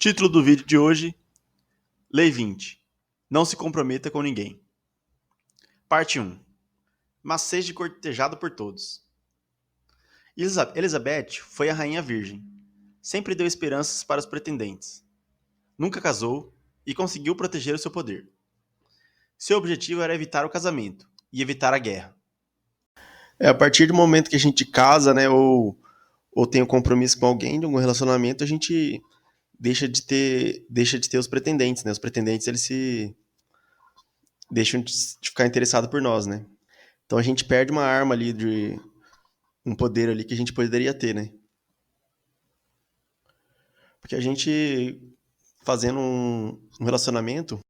Título do vídeo de hoje: Lei 20. Não se comprometa com ninguém. Parte 1. Mas seja cortejado por todos. Elizabeth foi a rainha virgem. Sempre deu esperanças para os pretendentes. Nunca casou e conseguiu proteger o seu poder. Seu objetivo era evitar o casamento e evitar a guerra. A partir do momento que a gente casa, né, ou tem um compromisso com alguém, de algum relacionamento, a gente deixa de ter os pretendentes, né? Os pretendentes, eles se deixam de ficar interessados por nós, né? Então a gente perde uma arma ali, de um poder ali que a gente poderia ter, né? Porque a gente fazendo um relacionamento,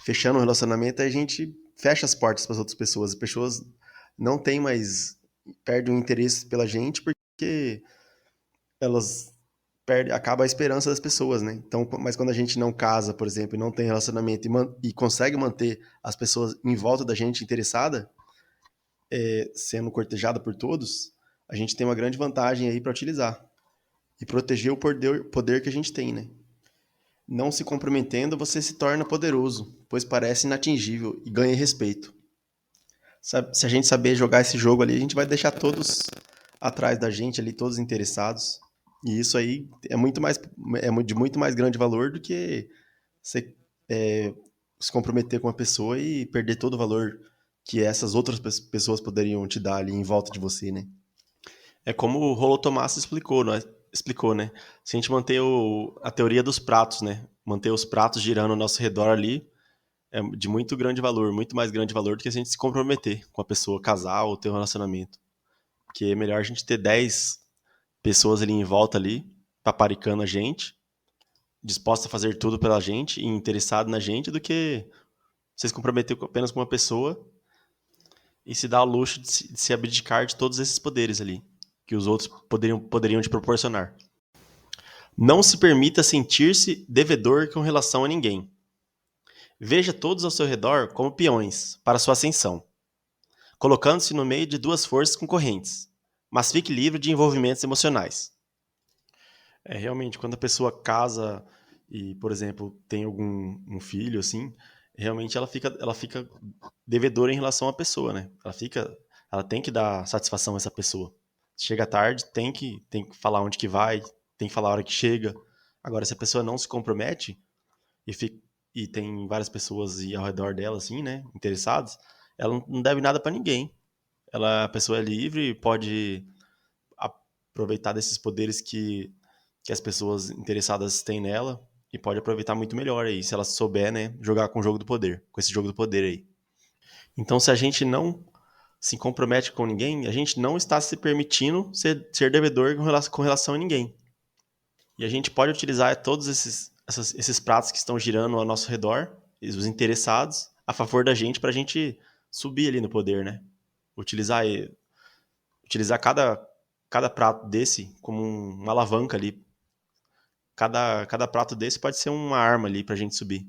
fechando um relacionamento, a gente fecha as portas para as outras pessoas. As pessoas não têm mais, perdem o interesse pela gente porque elas acaba a esperança das pessoas, né? Então, mas quando a gente não casa, por exemplo, e não tem relacionamento e consegue manter as pessoas em volta da gente interessada, sendo cortejada por todos, a gente tem uma grande vantagem aí para utilizar e proteger o poder que a gente tem, né? Não se comprometendo, você se torna poderoso, pois parece inatingível e ganha respeito. Se a gente saber jogar esse jogo ali, a gente vai deixar todos atrás da gente ali, todos interessados. E isso aí é de muito mais grande valor do que você se comprometer com uma pessoa e perder todo o valor que essas outras pessoas poderiam te dar ali em volta de você, né? É como o Rollo Tomassi explicou, né? Se a gente manter a teoria dos pratos, né? Manter os pratos girando ao nosso redor ali é de muito grande valor, muito mais grande valor do que a gente se comprometer com a pessoa, casar ou ter um relacionamento. Porque é melhor a gente ter 10 pessoas ali em volta ali, paparicando a gente, disposta a fazer tudo pela gente e interessado na gente, do que você se comprometer apenas com uma pessoa e se dar ao luxo de se abdicar de todos esses poderes ali que os outros poderiam te proporcionar. Não se permita sentir-se devedor com relação a ninguém. Veja todos ao seu redor como peões para sua ascensão, colocando-se no meio de duas forças concorrentes, mas fique livre de envolvimentos emocionais. Realmente, quando a pessoa casa e, por exemplo, tem um filho, assim, realmente ela fica devedora em relação à pessoa, né? Ela tem que dar satisfação a essa pessoa. Chega tarde, tem que falar onde que vai, tem que falar a hora que chega. Agora, se a pessoa não se compromete e tem várias pessoas ao redor dela, assim, né, interessadas, ela não deve nada para ninguém. A pessoa é livre, pode aproveitar desses poderes que as pessoas interessadas têm nela e pode aproveitar muito melhor aí, se ela souber, né, jogar com o jogo do poder, com esse jogo do poder aí. Então, se a gente não se compromete com ninguém, a gente não está se permitindo ser devedor com relação a ninguém. E a gente pode utilizar todos esses pratos que estão girando ao nosso redor, os interessados, a favor da gente, para a gente subir ali no poder, né? Utilizar cada prato desse como uma alavanca ali. Cada prato desse pode ser uma arma ali para a gente subir.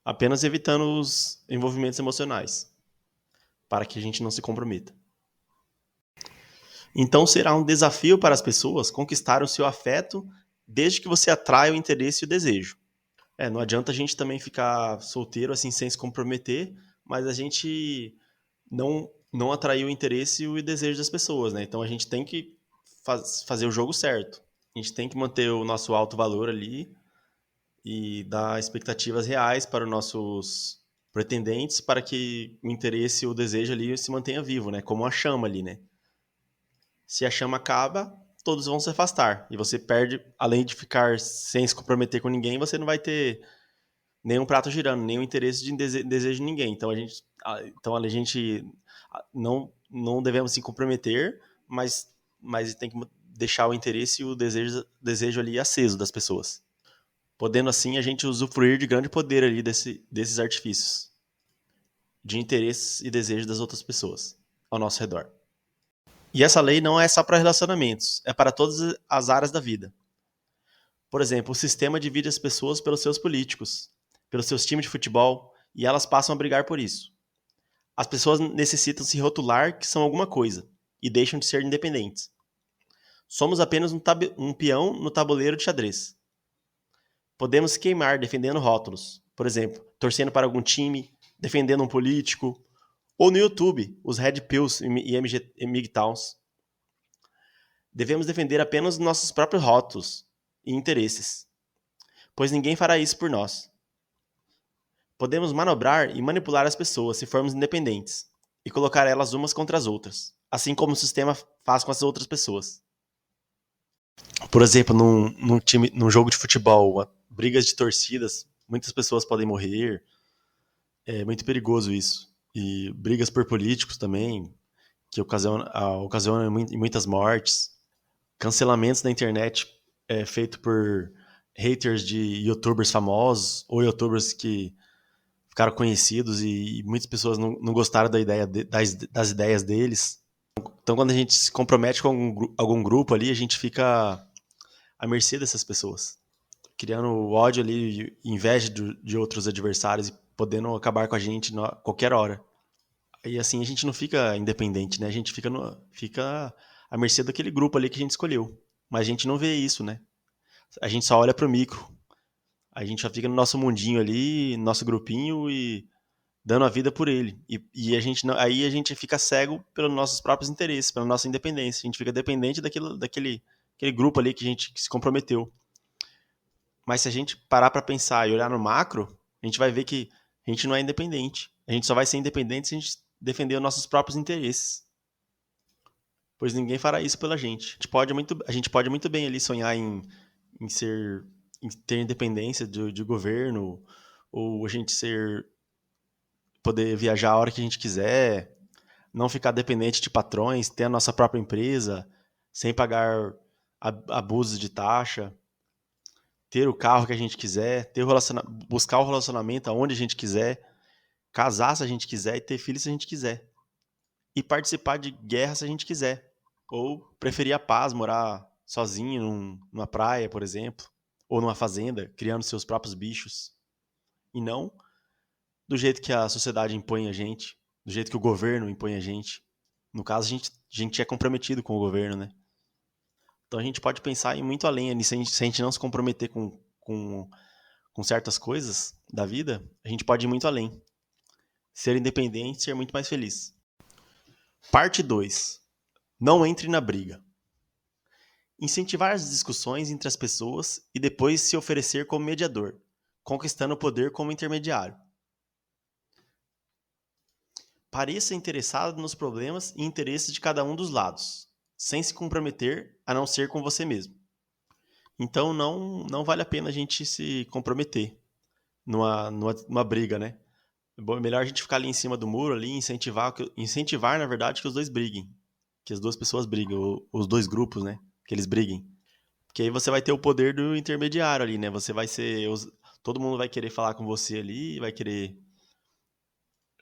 Apenas evitando os envolvimentos emocionais, para que a gente não se comprometa. Então será um desafio para as pessoas conquistar o seu afeto desde que você atraia o interesse e o desejo. Não adianta a gente também ficar solteiro assim sem se comprometer, mas a gente não atrair o interesse e o desejo das pessoas, né? Então a gente tem que fazer o jogo certo. A gente tem que manter o nosso alto valor ali e dar expectativas reais para os nossos pretendentes, para que o interesse e o desejo ali se mantenha vivo, né? Como a chama ali, né? Se a chama acaba, todos vão se afastar. E você perde, além de ficar sem se comprometer com ninguém, você não vai ter nenhum prato girando, nenhum interesse de desejo de ninguém. Então a gente não devemos se comprometer, mas tem que deixar o interesse e o desejo ali aceso das pessoas. Podendo assim a gente usufruir de grande poder ali desses artifícios de interesses e desejos das outras pessoas ao nosso redor. E essa lei não é só para relacionamentos, é para todas as áreas da vida. Por exemplo, o sistema divide as pessoas pelos seus políticos, pelos seus times de futebol, e elas passam a brigar por isso. As pessoas necessitam se rotular que são alguma coisa, e deixam de ser independentes. Somos apenas um peão no tabuleiro de xadrez. Podemos queimar defendendo rótulos. Por exemplo, torcendo para algum time, defendendo um político. Ou no YouTube, os Red Pills e MGTOWs. Devemos defender apenas nossos próprios rótulos e interesses, pois ninguém fará isso por nós. Podemos manobrar e manipular as pessoas se formos independentes e colocar elas umas contra as outras, assim como o sistema faz com as outras pessoas. Por exemplo, num jogo de futebol, brigas de torcidas, muitas pessoas podem morrer, é muito perigoso isso. E brigas por políticos também, que ocasionam muitas mortes. Cancelamentos na internet feito por haters de youtubers famosos ou youtubers que ficaram conhecidos e muitas pessoas não gostaram da ideia das ideias deles. Então, quando a gente se compromete com algum grupo ali, a gente fica à mercê dessas pessoas, criando ódio ali, inveja de outros adversários e podendo acabar com a gente a qualquer hora. E assim a gente não fica independente, né? A gente fica à mercê daquele grupo ali que a gente escolheu. Mas a gente não vê isso, né? A gente só olha pro micro. A gente só fica no nosso mundinho ali, no nosso grupinho e dando a vida por ele. E a gente não, aí a gente fica cego pelos nossos próprios interesses, pela nossa independência. A gente fica dependente daquele grupo ali que a gente se comprometeu. Mas se a gente parar para pensar e olhar no macro, a gente vai ver que a gente não é independente. A gente só vai ser independente se a gente defender os nossos próprios interesses. Pois ninguém fará isso pela gente. A gente pode muito bem ali sonhar em ter independência de governo, ou a gente poder viajar a hora que a gente quiser, não ficar dependente de patrões, ter a nossa própria empresa, sem pagar abusos de taxa, ter o carro que a gente quiser, buscar o relacionamento aonde a gente quiser, casar se a gente quiser e ter filhos se a gente quiser. E participar de guerra se a gente quiser. Ou preferir a paz, morar sozinho numa praia, por exemplo, ou numa fazenda, criando seus próprios bichos. E não do jeito que a sociedade impõe a gente, do jeito que o governo impõe a gente. No caso, a gente é comprometido com o governo, né? Então a gente pode pensar em muito além ali, se a gente não se comprometer com certas coisas da vida, a gente pode ir muito além. Ser independente e ser muito mais feliz. Parte 2. Não entre na briga. Incentivar as discussões entre as pessoas e depois se oferecer como mediador, conquistando o poder como intermediário. Pareça interessado nos problemas e interesses de cada um dos lados, sem se comprometer a não ser com você mesmo. Então não vale a pena a gente se comprometer numa briga, né? É melhor a gente ficar ali em cima do muro, ali, incentivar, na verdade, que os dois briguem. Que as duas pessoas briguem, os dois grupos, né? Que eles briguem. Porque aí você vai ter o poder do intermediário ali, né? Você vai ser... Todo mundo vai querer falar com você ali, vai querer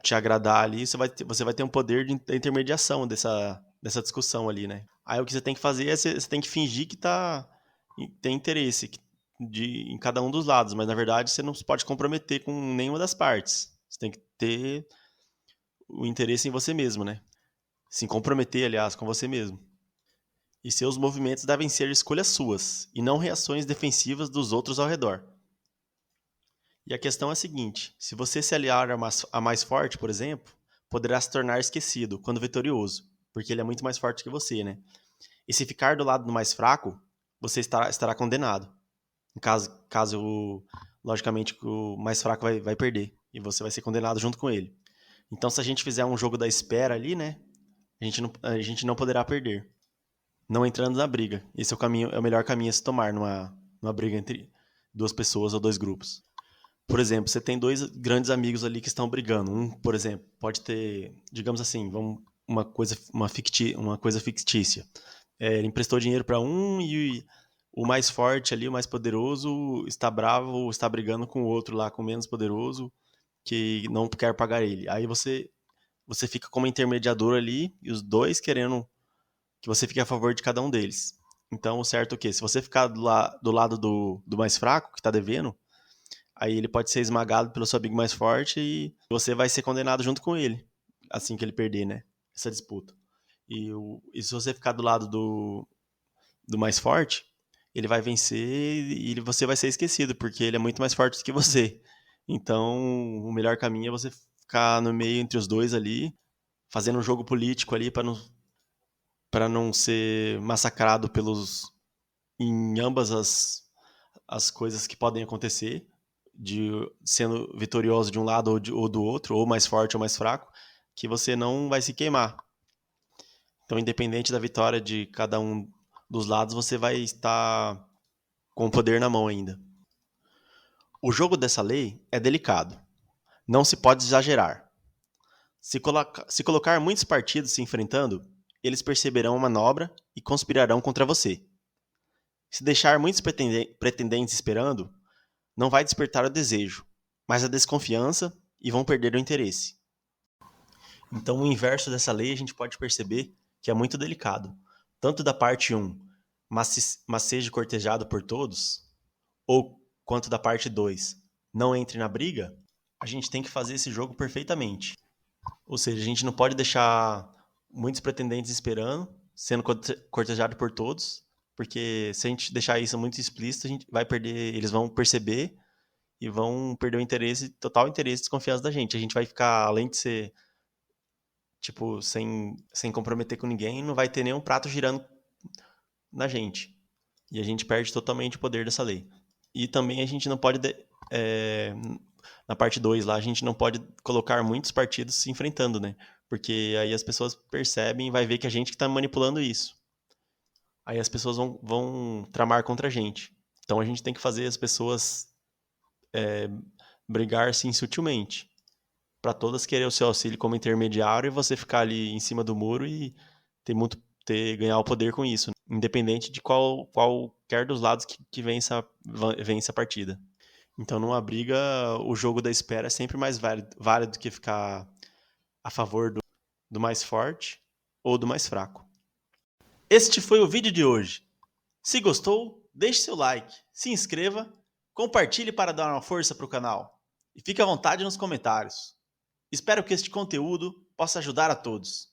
te agradar ali, você vai ter um poder de intermediação dessa discussão ali, né? Aí o que você tem que fazer é você tem que fingir que tem interesse em cada um dos lados, mas na verdade você não pode comprometer com nenhuma das partes. Você tem que ter o interesse em você mesmo, né? Se comprometer, aliás, com você mesmo. E seus movimentos devem ser escolhas suas, e não reações defensivas dos outros ao redor. E a questão é a seguinte: se você se aliar a mais forte, por exemplo, poderá se tornar esquecido quando vitorioso, porque ele é muito mais forte que você, né? E se ficar do lado do mais fraco, você estará condenado. Logicamente, o mais fraco vai perder, e você vai ser condenado junto com ele. Então, se a gente fizer um jogo da espera ali, né, a gente não poderá perder. Não entrando na briga. Esse é o melhor caminho a se tomar numa briga entre duas pessoas ou dois grupos. Por exemplo, você tem dois grandes amigos ali que estão brigando. Um, por exemplo, pode ter, digamos assim, uma coisa fictícia. Ele emprestou dinheiro para um e o mais forte ali, o mais poderoso, está bravo ou está brigando com o outro lá, com o menos poderoso, que não quer pagar ele. Aí você fica como intermediador ali e os dois querendo que você fique a favor de cada um deles. Então, o certo é o quê? Se você ficar do lado do mais fraco, que está devendo, aí ele pode ser esmagado pelo seu amigo mais forte e você vai ser condenado junto com ele, assim que ele perder, né? Essa disputa. E se você ficar do lado do mais forte, ele vai vencer e você vai ser esquecido, porque ele é muito mais forte do que você. Então, o melhor caminho é você ficar no meio entre os dois ali, fazendo um jogo político ali para não ser massacrado em ambas as coisas que podem acontecer, de sendo vitorioso de um lado ou do outro, ou mais forte ou mais fraco, que você não vai se queimar. Então, independente da vitória de cada um dos lados, você vai estar com o poder na mão ainda. O jogo dessa lei é delicado. Não se pode exagerar. Se colocar muitos partidos se enfrentando, eles perceberão a manobra e conspirarão contra você. Se deixar muitos pretendentes esperando, não vai despertar o desejo, mas a desconfiança e vão perder o interesse. Então, o inverso dessa lei a gente pode perceber que é muito delicado. Tanto da parte 1, mas seja cortejado por todos, ou quanto da parte 2, não entre na briga, a gente tem que fazer esse jogo perfeitamente. Ou seja, a gente não pode deixar muitos pretendentes esperando, sendo cortejado por todos, porque se a gente deixar isso muito explícito, a gente vai perder, eles vão perceber e vão perder o interesse, total interesse e desconfiança da gente. A gente vai ficar, além de ser, tipo, sem comprometer com ninguém, não vai ter nenhum prato girando na gente. E a gente perde totalmente o poder dessa lei. E também a gente não pode, na parte 2 lá, a gente não pode colocar muitos partidos se enfrentando, né? Porque aí as pessoas percebem e vai ver que a gente que está manipulando isso. Aí as pessoas vão tramar contra a gente. Então a gente tem que fazer as pessoas brigar assim sutilmente. Para todas querer o seu auxílio como intermediário e você ficar ali em cima do muro e ganhar o poder com isso, né? Independente de qualquer dos lados que vença a partida. Então, numa briga, o jogo da espera é sempre mais válido do que ficar a favor do mais forte ou do mais fraco. Este foi o vídeo de hoje. Se gostou, deixe seu like, se inscreva, compartilhe para dar uma força para o canal e fique à vontade nos comentários. Espero que este conteúdo possa ajudar a todos.